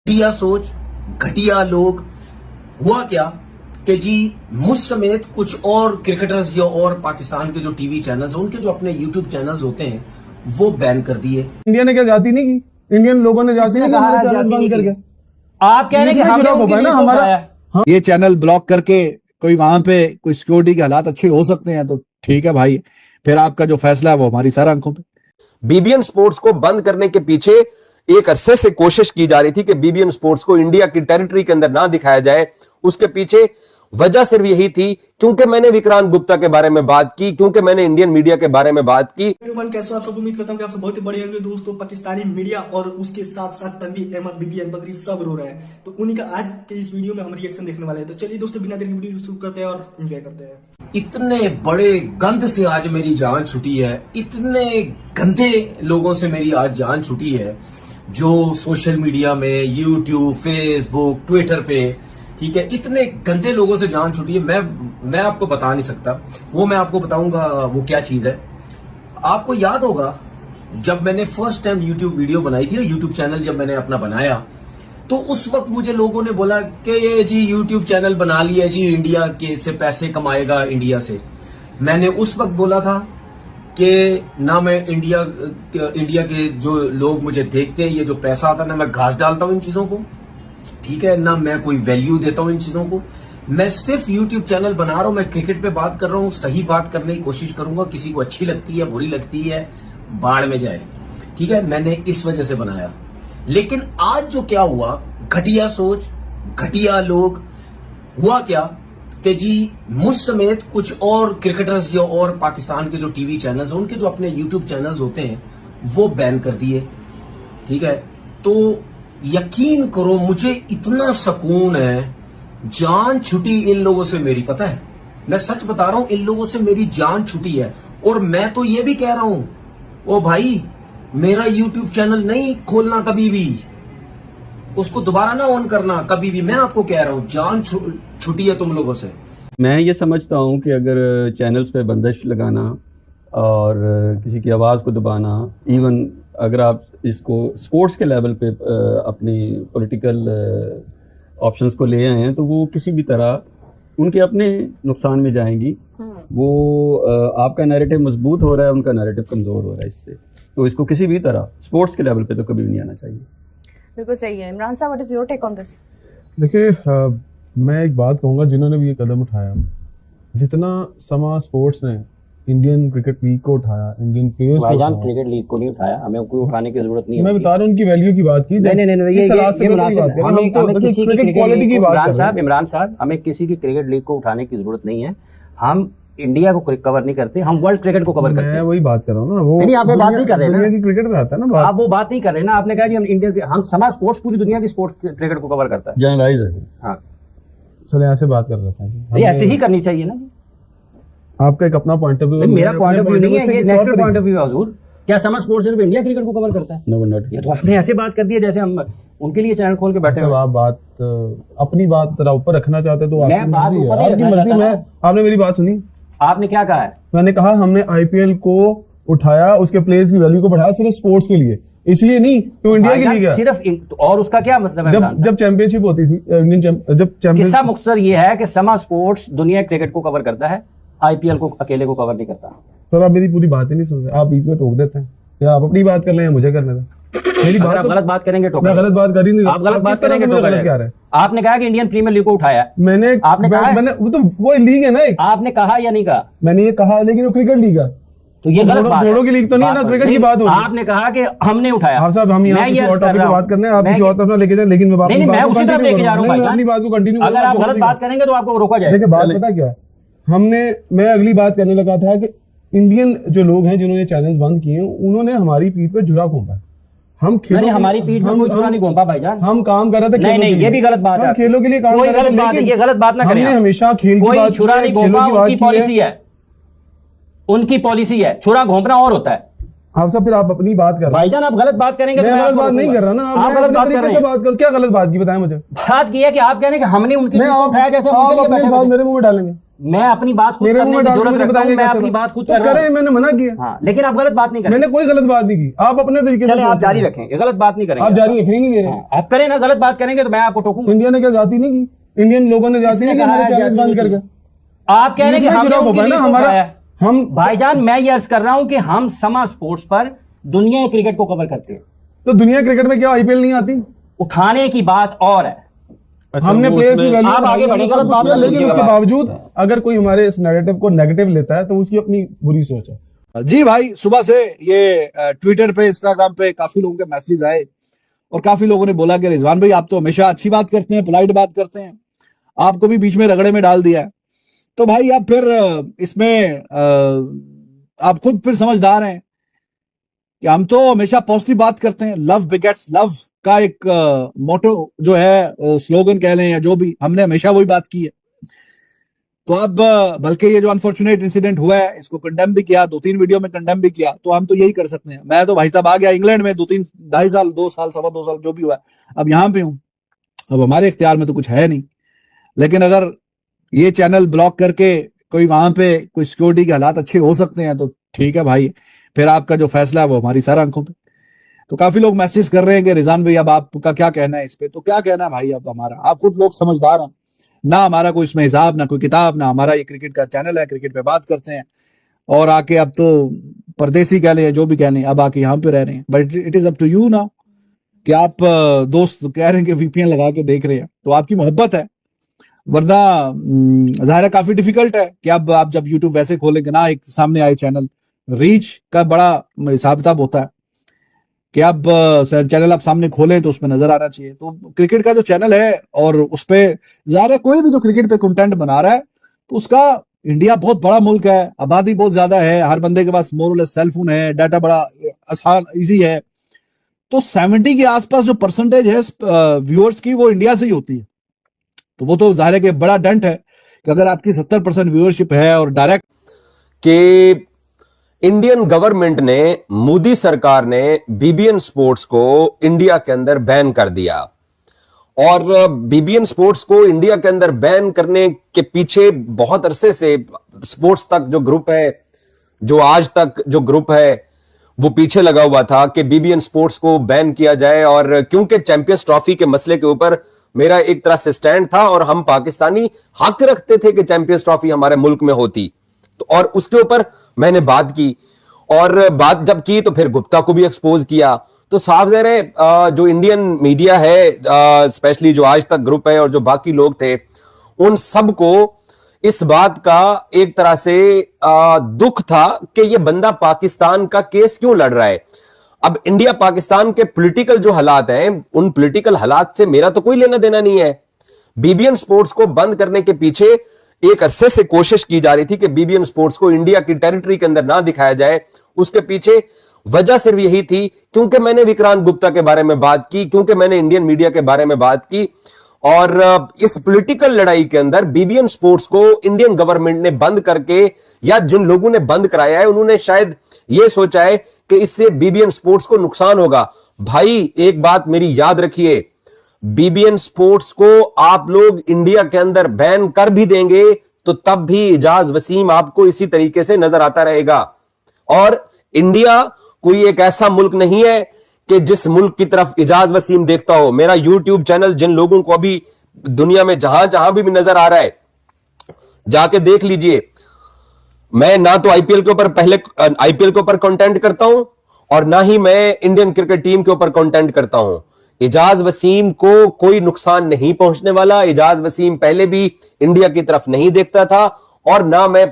घटिया सोच, घटिया लोग। हुआ क्या कि जी मुझ समेत कुछ और क्रिकेटर्स या और पाकिस्तान के जो टीवी चैनल्स हैं उनके जो अपने यूट्यूब चैनल्स होते हैं वो बैन कर दिए। इंडिया ने क्या जाती नहीं की, इंडियन लोगों ने जाती नहीं की हमारे चैनल बंद करके। आप कह रहे हैं कि हमने उनकी ना हमारा ये चैनल ब्लॉक करके कोई वहां पे कोई सिक्योरिटी के हालात अच्छे हो सकते हैं तो ठीक है भाई, फिर आपका जो फैसला है वो हमारी सारा आंखों पे। बीबीएन स्पोर्ट्स को बंद करने के पीछे एक अरसे से कोशिश की जा रही थी कि बीबीएन स्पोर्ट्स को इंडिया की टेरिटरी के अंदर ना दिखाया जाए। उसके पीछे वजह सिर्फ यही थी क्योंकि मैंने विक्रांत गुप्ता के बारे में बात की, क्योंकि मैंने इंडियन मीडिया के बारे में बात की। कैसे आप सब, उम्मीद करता हूं कि आप सब बहुत ही बढ़िया होंगे दोस्तों। पाकिस्तानी मीडिया और उसके साथ साथ तनवीर अहमद, बीबीएन बकरी सब रो रहे हैं, तो उन्हीं का आज के इस वीडियो में हम रिएक्शन देखने वाले हैं। तो चलिए दोस्तों बिना देर के वीडियो शुरू करते हैं और एंजॉय करते हैं। इतने बड़े गंद से आज मेरी जान छुटी है, इतने गंदे लोगों से मेरी आज जान छुटी है जो सोशल मीडिया में, यूट्यूब, फेसबुक, ट्विटर पे, ठीक है, इतने गंदे लोगों से जान छुटी है। मैं आपको बता नहीं सकता, वो मैं आपको बताऊंगा वो क्या चीज है। आपको याद होगा जब मैंने फर्स्ट टाइम यूट्यूब वीडियो बनाई थी ना, यूट्यूब चैनल जब मैंने अपना बनाया, तो उस वक्त मुझे लोगों ने बोला कि ये जी यूट्यूब चैनल बना लिया जी, इंडिया के से पैसे कमाएगा इंडिया से। मैंने उस वक्त बोला था कि ना मैं इंडिया के जो लोग मुझे देखते हैं, ये जो पैसा आता है ना, मैं घास डालता हूं इन चीजों को, ठीक है ना, मैं कोई वैल्यू देता हूं इन चीजों को। मैं सिर्फ यूट्यूब चैनल बना रहा हूं, मैं क्रिकेट पे बात कर रहा हूं, सही बात करने की कोशिश करूंगा। किसी को अच्छी लगती है, बुरी लगती है, बाढ़ में जाए, ठीक है, मैंने इस वजह से बनाया। लेकिन आज जो क्या हुआ, घटिया सोच, घटिया लोग। हुआ क्या कि जी मुझ समेत कुछ और क्रिकेटर्स या और पाकिस्तान के जो टीवी चैनल्स हैं उनके जो अपने यूट्यूब चैनल्स होते हैं वो बैन कर दिए, ठीक है। तो यकीन करो मुझे इतना सुकून है, जान छुटी इन लोगों से मेरी, पता है, मैं सच बता रहा हूं, इन लोगों से मेरी जान छुटी है। और मैं तो ये भी कह रहा हूं, ओ भाई मेरा यूट्यूब चैनल नहीं खोलना कभी भी, उसको दोबारा ना ऑन करना कभी भी। मैं आपको कह रहा हूं जान छुटी है तुम लोगों से। मैं ये समझता हूँ कि अगर चैनल्स पे बंदिश लगाना और किसी की आवाज़ को दबाना, इवन अगर आप इसको स्पोर्ट्स के लेवल पे अपनी पॉलिटिकल ऑप्शंस को ले आए हैं, तो वो किसी भी तरह उनके अपने नुकसान में जाएंगी। वो आपका नैरेटिव मजबूत हो रहा है, उनका नैरेटिव कमज़ोर हो रहा है इससे। तो इसको किसी भी तरह स्पोर्ट्स के लेवल पे तो कभी भी नहीं आना चाहिए। बिल्कुल सही है। Imran sahab, what is your take on this? देखिए, मैं एक बात कहूंगा, जिन्होंने भी ये कदम उठाया, जितना समा स्पोर्ट्स ने इंडियन क्रिकेट लीग को उठाया, इंडियन प्लेयर्स को उठाया, क्रिकेट लीग को नहीं उठाया, हमें कोई उठाने की जरूरत नहीं है। मैं बता रहा हूं उनकी वैल्यू की बात की। नहीं, इमरान साहब, हमें किसी की क्रिकेट लीग को उठाने की जरूरत नहीं है। हम इंडिया को कवर नहीं करते, हम वर्ल्ड क्रिकेट को कवर करते हैं। मैं वही बात कर रहा हूँ ना, वो नहीं, आप वो बात नहीं कर रहे ना, दुनिया की क्रिकेट में आता है ना बात। आप वो बात नहीं कर रहे ना, आपने कहा कि हम इंडिया के, हम समाज स्पोर्ट्स पूरी दुनिया की स्पोर्ट्स क्रिकेट को कवर करता है, जनरलाइज है। हाँ, चले ऐसे बात कर रहे हैं, ऐसे ही करनी चाहिए ना। आपका एक अपना पॉइंट ऑफ व्यू, मेरा पॉइंट ऑफ व्यू नहीं है, ये नेशनल पॉइंट ऑफ व्यू है हुजूर। क्या समाज स्पोर्ट्स सिर्फ इंडिया क्रिकेट को कवर करता है? No not. ये तो आपने ऐसे बात कर दी है जैसे हम उनके लिए चैनल खोल के बैठे हैं। आप बात अपनी बात जरा ऊपर रखना चाहते तो मैं बात ऊपर नहीं आपकी रखना मर्जी। मैं आपने मेरी बात सुनी? आपने क्या कहा है? मैंने कहा हमने आईपीएल को उठाया, उसके प्लेयर्स की वैल्यू को बढ़ाया सिर्फ स्पोर्ट्स के लिए, इसलिए नहीं तो इंडिया की लीग है सिर्फ। और उसका क्या मतलब है? जब चैंपियनशिप होती थी, जब किस्सा मुख्तसर ये है कि समा स्पोर्ट्स दुनिया क्रिकेट को कवर करता है, आईपीएल को अकेले को कवर नहीं करता। सर आप मेरी पूरी बात ही नहीं सुन रहे, आप बीच में टोक देते हैं, या आप अपनी बात कर रहे हैं, मुझे करने दें। मेरी बात, गलत बात करेंगे तो मैं गलत बात कर ही नहीं, आप गलत बात करेंगे तो गलत क्या है? आपने कहा कि इंडियन प्रीमियर लीग को उठाया, आपने कहा वो तो वो लीग है ना एक। आपने कहा या नहीं कहा? मैंने ये कहा, लेकिन वो क्रिकेट लीग है, तो ये गलत बात है। घोड़ों की लीग तो नहीं है ना, क्रिकेट की बात हो। आपने कहा कि हमने उठाया। आप साहब, हम यहाँ किसी और टॉपिक पे बात करने हैं, आप किसी और तरफ लेके जाए, लेकिन मैं उसी तरफ लेके जा रहा हूँ। अपनी बात को कंटिन्यू, अगर आप गलत बात करेंगे तो आपको रोका जाएगा। देखिए बात पता क्या है, मैं अगली बात करने लगा था कि इंडियन जो लोग हैं जिन्होंने चैनल बंद किए, उन्होंने हमारी पीठ पे जुड़ा घोंपा है। हम खेलों, हमारी पीठ पे कोई जुड़ा नहीं घोंपा भाईजान, हम काम कर रहे थे। नहीं, ये भी गलत बात है, खेलों के लिए काम कर रहे थे, ये गलत बात ना करें। हमने हमेशा खेल की बात, छुरा नहीं घोंपा, उनकी पॉलिसी है, उनकी पॉलिसी है। छुरा घोंपना और होता है। आप सब फिर आप अपनी बात कर रहे हैं भाईजान, आप गलत बात करेंगे। मैं गलत बात नहीं कर रहा ना, आप गलत बात कर रहे हैं। बात कर, क्या गलत बात की बताएं मुझे? बात की है कि आप कह रहे हैं कि हमने उनकी उठाया, जैसे आप अपनी बात मेरे मुंह में डालेंगे। मैं अपनी बात खुद मेरे करने मुंह की में डाल के जरूरत मुझे रखता हूं, बताएंगे मैं कैसे अपनी बात? बात खुद तो कर रहा करें, हूं। मैंने मना किया। हाँ, लेकिन आप गलत बात नहीं करें। मैंने कोई गलत बात नहीं की, आप अपने तरीके से चले आप सोचते जारी हैं। रखें, गलत बात नहीं करेंगे। आप जारी रखने नहीं दे रहे। हाँ, आप करें ना, गलत बात करेंगे तो मैं आपको टोकूंगा। इंडिया ने क्या जाती नहीं की? इंडियन लोगों ने जाती नहीं की हमारे चैनल बंद करके? आप कह रहे हैं कि हमने उनकी लीग को हमारा उठाया है। हम भाईजान मैं ये अर्ज कर रहा हूं कि हम समा स्पोर्ट्स पर दुनिया के क्रिकेट को कवर करते हैं। तो दुनिया क्रिकेट में क्या आईपीएल नहीं आती? उठाने की बात और है। हमने प्लेयर्स की वैल्यू आप आगे बढ़े, गलत बात बढ़ाई, लेकिन नहीं उसके है। बावजूद अगर कोई हमारे इस नैरेटिव को नेगेटिव लेता है तो उसकी अपनी बुरी सोच है। जी भाई, सुबह से ये ट्विटर पे, इंस्टाग्राम पे काफी लोगों के मैसेज आए और काफी लोगों ने बोला कि रिजवान भाई आप तो हमेशा अच्छी बात करते हैं, पोलाइट बात करते हैं, आपको भी बीच में रगड़े में डाल दिया है। तो भाई आप फिर इसमें आप खुद फिर समझदार हैं कि हम तो हमेशा पॉजिटिव बात करते हैं। लव बिगेट्स लव का एक मोटो जो है, स्लोगन कह लें या जो भी, हमने हमेशा वही बात की है। तो अब बल्कि ये जो अनफॉर्चुनेट इंसिडेंट हुआ है इसको कंडेम भी किया, 2-3 वीडियो में कंडेम भी किया, तो हम तो यही कर सकते हैं। मैं तो भाई साहब आ गया इंग्लैंड में 2-3 साल 2 साल 2.25 साल जो भी हुआ है, अब यहाँ पे हूँ। अब हमारे इख्तियार में तो कुछ है नहीं, लेकिन अगर ये चैनल ब्लॉक करके कोई वहां पे कोई सिक्योरिटी के हालात अच्छे हो सकते हैं तो ठीक है भाई, फिर आपका जो फैसला है वो हमारी सारा आंखों पे। तो काफी लोग मैसेज कर रहे हैं कि रिजवान भाई अब आपका क्या कहना है इस पे? तो क्या कहना है भाई, अब हमारा, आप खुद लोग समझदार हैं ना, हमारा कोई इसमें हिसाब ना कोई किताब, ना हमारा ये क्रिकेट का चैनल है, क्रिकेट पे बात करते हैं और आके अब तो परदेसी कह लें जो भी कह लें, अब आके यहाँ पे रह रहे हैं। But it is up to you ना कि आप दोस्त कह रहे हैं कि वीपीएन लगा के देख रहे हैं तो आपकी मोहब्बत है, वरना जाहिर है काफी डिफिकल्ट है कि अब आप जब यूट्यूब वैसे खोलेंगे ना, एक सामने आए चैनल, रीच का बड़ा हिसाब किताब होता है कि अब चैनल आप सामने खोलें तो उसमें नजर आना चाहिए। तो क्रिकेट का जो चैनल है और उस पे जाहिर है कोई भी जो क्रिकेट पे कंटेंट बना रहा है तो उसका, इंडिया बहुत बड़ा मुल्क है, आबादी बहुत ज्यादा है, हर बंदे के पास मोर और लेस सेल फोन है, डाटा बड़ा आसान इजी है, तो 70 के आसपास जो परसेंटेज है व्यूअर्स की वो इंडिया से ही होती है। तो वो तो जाहिर है कि बड़ा डंट है कि अगर आपकी 70% व्यूअरशिप है और डायरेक्ट कि इंडियन गवर्नमेंट ने, मोदी सरकार ने बीबीएन स्पोर्ट्स को इंडिया के अंदर बैन कर दिया। और बीबीएन स्पोर्ट्स को इंडिया के अंदर बैन करने के पीछे बहुत अरसे से स्पोर्ट्स तक जो ग्रुप है, जो आज तक जो ग्रुप है, वो पीछे लगा हुआ था कि बीबीएन स्पोर्ट्स को बैन किया जाए। और क्योंकि चैंपियंस ट्रॉफी के मसले के ऊपर मेरा एक तरह से स्टैंड था और हम पाकिस्तानी हक रखते थे कि चैंपियंस ट्रॉफी हमारे मुल्क में होती, तो और उसके ऊपर मैंने बात की। और बात जब की तो फिर गुप्ता को भी एक्सपोज किया। तो साफ ज़ाहिर है जो इंडियन मीडिया है, स्पेशली जो आज तक ग्रुप है और जो बाकी लोग थे, उन सबको इस बात का एक तरह से दुख था कि ये बंदा पाकिस्तान का केस क्यों लड़ रहा है। अब इंडिया पाकिस्तान के पॉलिटिकल जो हालात हैं, उन पॉलिटिकल हालात से मेरा तो कोई लेना देना नहीं है। बीबीएन स्पोर्ट्स को बंद करने के पीछे एक अरसे से कोशिश की जा रही थी कि बीबीएन स्पोर्ट्स को इंडिया की टेरिटरी के अंदर ना दिखाया जाए। उसके पीछे वजह सिर्फ यही थी क्योंकि मैंने विक्रांत गुप्ता के बारे में बात की, क्योंकि मैंने इंडियन मीडिया के बारे में बात की। और इस पॉलिटिकल लड़ाई के अंदर बीबीएन स्पोर्ट्स को इंडियन गवर्नमेंट ने बंद करके, या जिन लोगों ने बंद कराया है उन्होंने शायद यह सोचा है कि इससे बीबीएन स्पोर्ट्स को नुकसान होगा। भाई एक बात मेरी याद रखिए, बीबीएन स्पोर्ट्स को आप लोग इंडिया के अंदर बैन कर भी देंगे तो तब भी इजाज वसीम आपको इसी तरीके से नजर आता रहेगा। और इंडिया कोई एक ऐसा मुल्क नहीं है कि जिस मुल्क की तरफ इजाज वसीम देखता हो। मेरा यूट्यूब चैनल जिन लोगों को अभी दुनिया में जहां जहां भी नजर आ रहा है, जाके देख लीजिए। मैं ना तो आईपीएल के ऊपर आईपीएल के ऊपर कंटेंट करता हूं और ना ही मैं इंडियन क्रिकेट टीम के ऊपर कंटेंट करता हूं। इजाज वसीम को कोई नुकसान नहीं पहुंचने वाला। इजाज वसीम पहले भी इंडिया की तरफ नहीं देखता था और ना मैं